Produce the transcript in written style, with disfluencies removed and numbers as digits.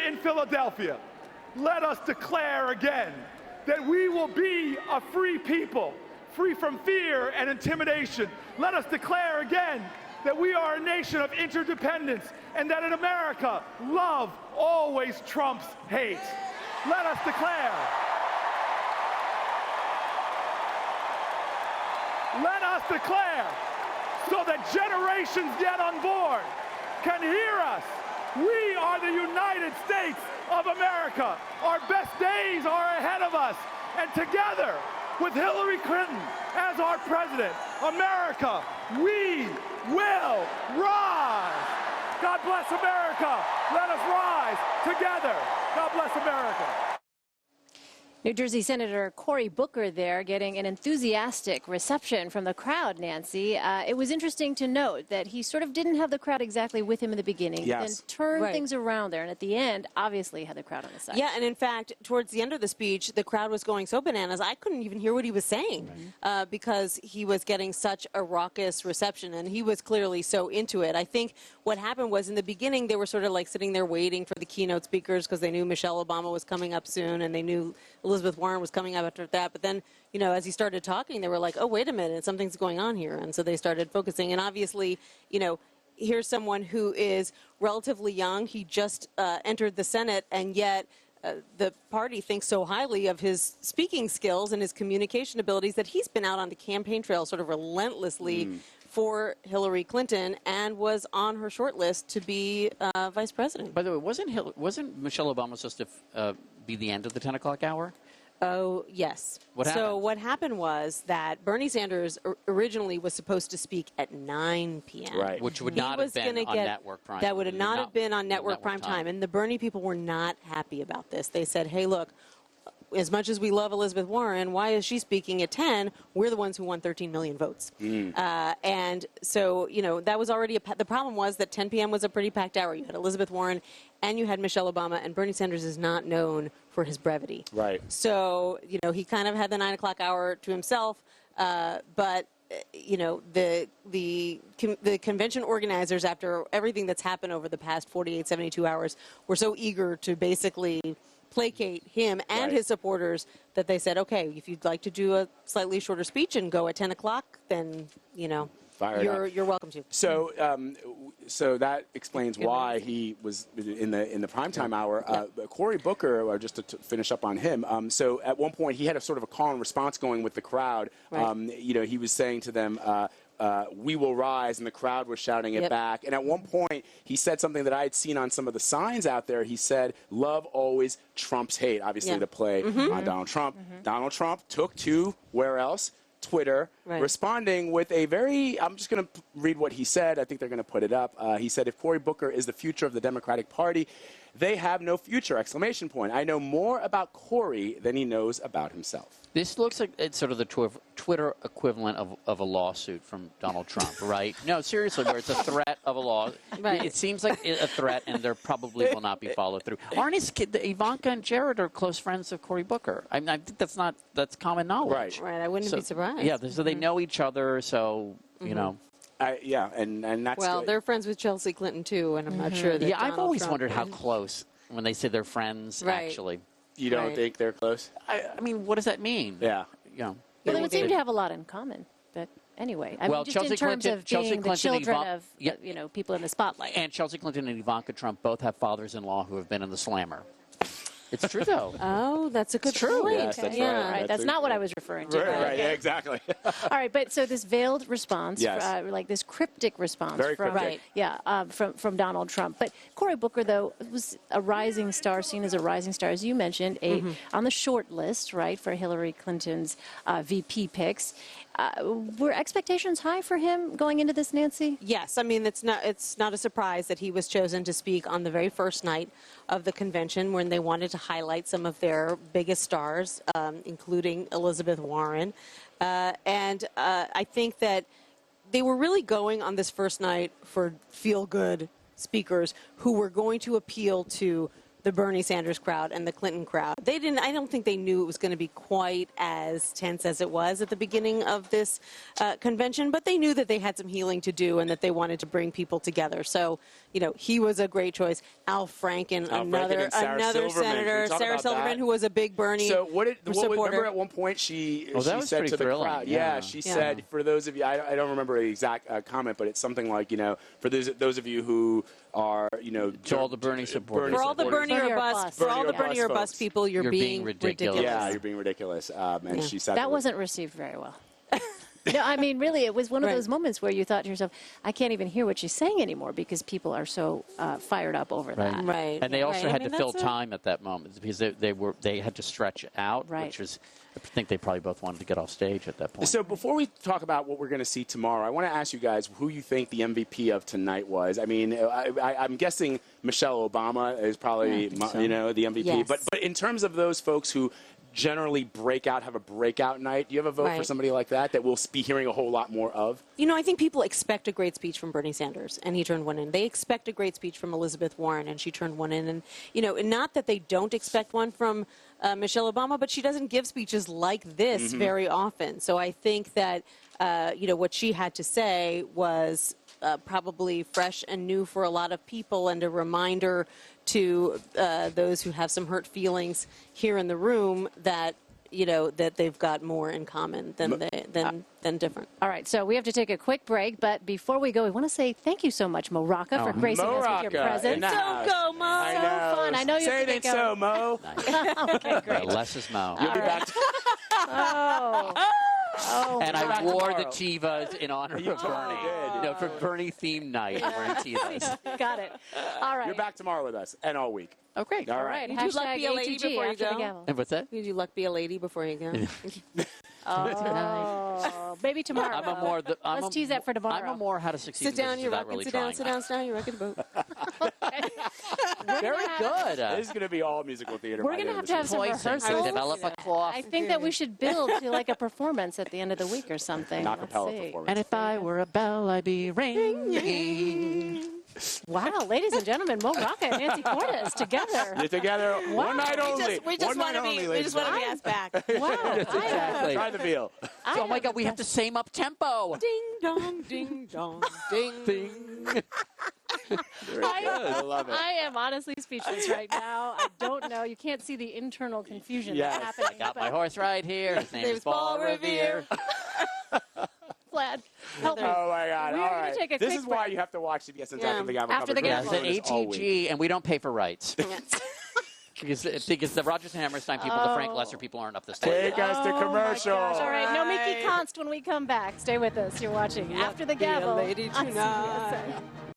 in Philadelphia, let us declare again that we will be a free people, free from fear and intimidation. Let us declare again that we are a nation of interdependence and that in America, love always trumps hate. Let us declare. Let us declare so that generations yet unborn can hear us. We are the United States of America. Our best days are ahead of us. And together, with Hillary Clinton as our president, America, we will rise. God bless America. Let us rise together. God bless America. New Jersey Senator Cory Booker there getting an enthusiastic reception from the crowd, Nancy. It was interesting to note that he sort of didn't have the crowd exactly with him in the beginning, then turned things around there, and at the end, obviously had the crowd on his side. Yeah, and in fact, towards the end of the speech, the crowd was going so bananas, I couldn't even hear what he was saying because he was getting such a raucous reception, and he was clearly so into it. I think what happened was in the beginning, they were sort of like sitting there waiting for the keynote speakers because they knew Michelle Obama was coming up soon, and they knew Elizabeth Warren was coming up after that. But then, you know, as he started talking, they were like, oh, wait a minute, something's going on here. And so they started focusing. And obviously, you know, here's someone who is relatively young. He just entered the Senate, and yet the party thinks so highly of his speaking skills and his communication abilities that he's been out on the campaign trail sort of relentlessly for Hillary Clinton and was on her short list to be vice president. By the way, wasn't Michelle Obama supposed to be the end of the 10 o'clock hour? Oh, yes. What happened? So what happened was that Bernie Sanders originally was supposed to speak at 9 p.m. Right. Which would not have been on network prime. That would not have been on network prime time. And the Bernie people were not happy about this. They said, hey, look, as much as we love Elizabeth Warren, why is she speaking at 10? We're the ones who won 13 million votes. And so, you know, that was already the problem was that 10 p.m. was a pretty packed hour. You had Elizabeth Warren and you had Michelle Obama, and Bernie Sanders is not known for his brevity. Right. So, you know, he kind of had the 9 o'clock hour to himself, but you know, the convention organizers, after everything that's happened over the past 48, 72 hours, were so eager to basically placate him and his supporters that they said, okay, if you'd like to do a slightly shorter speech and go at 10 o'clock, then, you know, you're welcome to. So, so that explains why he was in the primetime hour. Cory Booker, just to finish up on him. So at one point he had a sort of a call and response going with the crowd. You know, he was saying to them, we will rise, and the crowd was shouting it back. And at one point, he said something that I had seen on some of the signs out there. He said, love always trumps hate, obviously to play on Donald Trump. Donald Trump took to, where else? Twitter, responding with a very, I'm just going to read what he said. I think they're going to put it up. He said, if Cory Booker is the future of the Democratic Party, they have no future, exclamation point. I know more about Cory than he knows about himself. This looks like it's sort of the Twitter equivalent of a lawsuit from Donald Trump, right? No, seriously, where it's a threat of a law. It seems like a threat, and there probably will not be followed through. Aren't his kids, Ivanka and Jared, are close friends of Cory Booker? I mean, I think that's common knowledge. Right, I wouldn't be surprised. Yeah, so they know each other, so, you know. Yeah, and that's well, good. They're friends with Chelsea Clinton, too, and I'm not sure that I've always Trump wondered how close, when they say they're friends, actually. You don't think they're close? I mean, what does that mean? Yeah. You know. Well, they would seem to have a lot in common, but anyway. I mean, just Chelsea in terms Clinton, of being the children of, yeah. you know, people in the spotlight. And Chelsea Clinton and Ivanka Trump both have fathers-in-law who have been in the slammer. It's true, though. Oh, that's a good point. Yes, that's right. That's not what I was referring to. Right, yeah, exactly. All right, but so this veiled response, like this cryptic response from Donald Trump. But Cory Booker, though, was a rising star, seen as a rising star, as you mentioned, on the short list, right, for Hillary Clinton's VP picks. Were expectations high for him going into this, Nancy? Yes. I mean, it's not a surprise that he was chosen to speak on the very first night of the convention when they wanted to highlight some of their biggest stars, including Elizabeth Warren. And I think that they were really going on this first night for feel-good speakers who were going to appeal to the Bernie Sanders crowd and the Clinton crowd. They didn't. I don't think they knew it was going to be quite as tense as it was at the beginning of this convention, but they knew that they had some healing to do and that they wanted to bring people together. So, you know, he was a great choice. Al Franken, another senator, Sarah Silverman, who was a big Bernie supporter. Remember at one point she said to the crowd, she said, for those of you, I don't remember the exact comment, but it's something like, you know, for those of you who are, you know, to all the Bernie supporters. For all the Bernie or bust, for all the Bernie or bust people, you're being ridiculous. Yeah, you're being ridiculous. And she said that wasn't received very well. No, I mean, really, it was one of those moments where you thought to yourself, I can't even hear what she's saying anymore because people are so fired up over that. Right. And they also had to fill time at that moment because they had to stretch out, which was, I think they probably both wanted to get off stage at that point. So before we talk about what we're going to see tomorrow, I want to ask you guys who you think the MVP of tonight was. I mean, I'm guessing Michelle Obama is probably, you know, the MVP. Yes. But in terms of those folks who generally have a breakout night, do you have a vote for somebody like that we'll be hearing a whole lot more of? You know, I think people expect a great speech from Bernie Sanders, and he turned one in. They expect a great speech from Elizabeth Warren, and she turned one in. And, you know, not that they don't expect one from Michelle Obama, but she doesn't give speeches like this very often. So I think that, you know, what she had to say was probably fresh and new for a lot of people and a reminder to those who have some hurt feelings here in the room that, you know, that they've got more in common than different. All right, so we have to take a quick break, but before we go, we want to say thank you so much, Mo Rocca, for gracing us with your presence. Don't go, Mo. I know. So fun. I know you say it ain't so, Mo. Okay, great. Less is Mo. You'll be back. And I wore the Chivas in honor of Bernie. Did. You know, for Bernie theme night. I'm wearing Chivas. Got it. All right. You're back tomorrow with us and all week. Oh, great. All right. Did you luck be a lady ATG before you after the go? gavel. And what's that? Did you luck be a lady before you go? Oh, maybe tomorrow. Let's tease that for tomorrow. I'm a more how to succeed. Sit down, you're really sit down, you're rocking the boat. Very good. This is going to be all musical theater. We're going to have some rehearsals. Develop a cloth. I think that we should build to like a performance at the end of the week or something. An acapella performance. And if I were a bell, I'd be ringing. Wow, ladies and gentlemen, Mo Rocca and Nancy Cordes together. You're together one night only. We just want to be asked back. Wow. Exactly. Try the feel. Oh my God, we have the same up tempo. Ding dong, ding dong, ding ding. I love it. I am honestly speechless right now. I don't know. You can't see the internal confusion that's happening. Got my horse right here. His name is Paul Revere. Vlad, help me. Oh my God! We're all gonna right. take a This quick is why you have to watch CBSN after the gavel. After the gavel. It's an ATG, and we don't pay for rights. Because the Rodgers and Hammerstein people, the Frank Lesser people aren't up the stage. Take us to commercial. All right, no Mickey Const when we come back. Stay with us. You're watching After the Gavel Be a lady on tonight. CBSN.